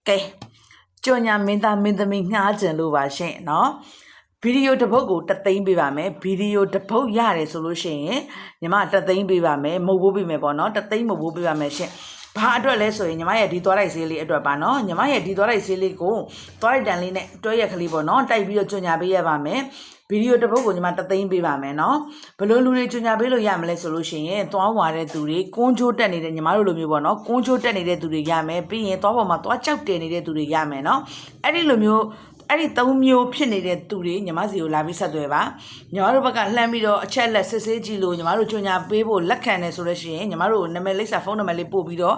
ကဲကြော်ညာမင်းသားမင်းသမီးငှားကြလို့ပါရှင်နော်ဗီဒီယိုတစ်ပုဒ်ကိုတသိန်းပေးပါမယ်ဗီဒီယိုတစ်ပုဒ်ရတယ်ဆိုလို့ရှိရင်ညီမတသိန်းပေးပါမယ်မဟုတ်ဘူးပေးမယ်ပေါ့နော်တသိန်းမဟုတ်ဘူးပေးပါမယ်ရှင်ဘာအတွက်လဲဆိုရင်ညီမရဲ့ဒီသွားလိုက်ဆေးလေးအတွက်ပါနော်ညီမရဲ့ဒီသွားလိုက်ဆေးလေးကိုသွားလိုက်တန်လေးနဲ့တွဲရက်ကလေးပေါ့နော်တိုက်ပြီးတော့ကြော်ညာပေးရပါမယ်ဗီဒီယိုတစ်ပုဒ်ကိုညီမတသိန်းပေးပါမယ်နော်ဘလို့လူတွေကြော်ညာပေးလို့ရမလဲဆိုလို့ရှိရင်သွားဝါတဲ့သူတွေကွန်းချိုးတက်နေတဲ့ညီမတို့လိုမျိုးပေါ့နော်ကွန်းချိုးတက်နေတဲ့သူတွေရမယ်ပြီးရင်သွားပေါ်မှာသွားကြောက်တယ်နေတဲ့သူတွေရမယ်နော်အဲ့ဒီလိုမျိုးအဲ့ဒီ၃မျိုးဖြစ်နေတဲ့သူတွေညီမစီကိုလာပြီးဆက်သွယ်ပါညီမတို့ဘက်ကလှမ်းပြီးတော့အချက်လက်စစ်ဆေးကြည့်လို့ညီမတို့ကြော်ညာပေးဖို့လက်ခံတယ်ဆိုလို့ရှိရင်ညီမတို့နာမည်လိပ်စာဖုန်းနံပါတ်လေးပို့ပြီးတော့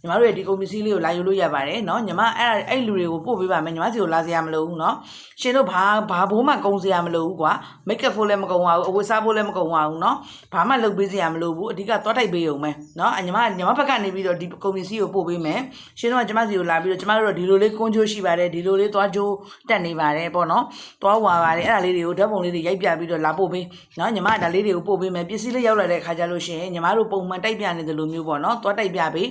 ညီမတို့ရဲ့ဒီကုန်ပစ္စည်းလေးကိုလာယူလို့ရပါတယ်เนาะညီမအဲ့လူတွေကိုပို့ပေးပါမယ်ညီမစီကိုလာစရာမလိုဘူးเนาะရှင်တို့ဘာဘိုးမှကုံစရာမလိုဘူးကွာမိတ်ကပ်ဖို့လည်းမကုံပါဘူးအဝတ်စားဖို့လည်းမကုံပါဘူးเนาะဘာမှလုပ်ပေးစရာမလိုဘူးအဓိကသွားတိုက်ပေးရုံပဲเนาะညီမဘက်ကနေပြီးတော့ဒီကုန်ပစ္စည်းကိုပို့ပေးမယ်ရှင်တို့ကညီမစီကိုလာပြီးတော့ညီမတို့ဒီလိုလေးကွန်းချိုးရှိပါတယ်ဒီလိုလေးသွားချိုးတက်နေပါတယ်ပေါ့เนาะသွားဝါပါတယ်အဲ့ဒါလေးတွေကိုဓာတ်ပုံလေးတွေရိုက်ပြပြီးတော့လာပို့ပေးเนาะညီမဒါလေးတွေကိုပို့ပေးမယ်ပစ္စည်းလေးရောက်လာတဲ့အခါကျလို့ရှိရင်ညီမတို့ပုံမှန်တိုက်ပြနေတယ်လို့မျိုးပေါ့เนาะသွားတိုက်ပြပေး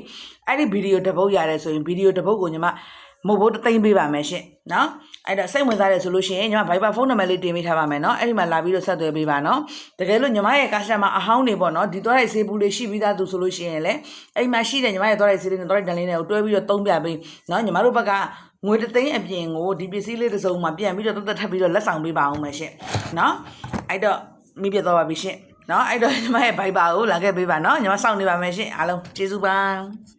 အဲ့ဒီဗီဒီယိုတစ်ပုဒ်ရတယ်ဆိုရင်ဗီဒီယိုတစ်ပုဒ်ကိုညီမမဟုတ်ဘူးတသိန်းပေးပါမယ်ရှင်နော်အဲ့ဒါစိတ်ဝင်စားတယ်ဆိုလို့ရှိရင်ညီမ Viber ဖုန်းနံပါတ်လေးတင်ပေးထားပါမယ်နော်အဲ့ဒီမှာလာပြီးတော့ဆက်သွယ်ပေးပါနော်တကယ်လို့ညီမရဲ့ကာရှမှာအဟောင်းနေပေါ့နော်ဒီသွားတဲ့ဆေးဘူးလေးရှိပြီးသားသူဆိုလို့ရှိရင်လည်းအဲ့မှာရှိတဲ့ညီမရဲ့သွားတဲ့ဆေးလေးနဲ့သွားတဲ့တန်လေးနဲ့ကိုတွဲပြီးတော့သုံးပြပေးနော်ညီမတို့ဘက်ကငွေတသိန်းအပြင်ကိုဒီပစ္စည်းလေးတစ်စုံမှာပြန်ပြီးတော့တက်ထပ်ပြီးတော့လက်ဆောင်ပေးပါအောင်မယ်ရှင်နော်အဲ့တော့မိပြသွားပါပြီရှင်နော်အဲ့တော့ညီမရဲ့ Viber ကိုလာခဲ့ပေးပါနော်ညီမစောင့်နေပါမယ်ရှင်အားလုံးကျေးဇူးပါ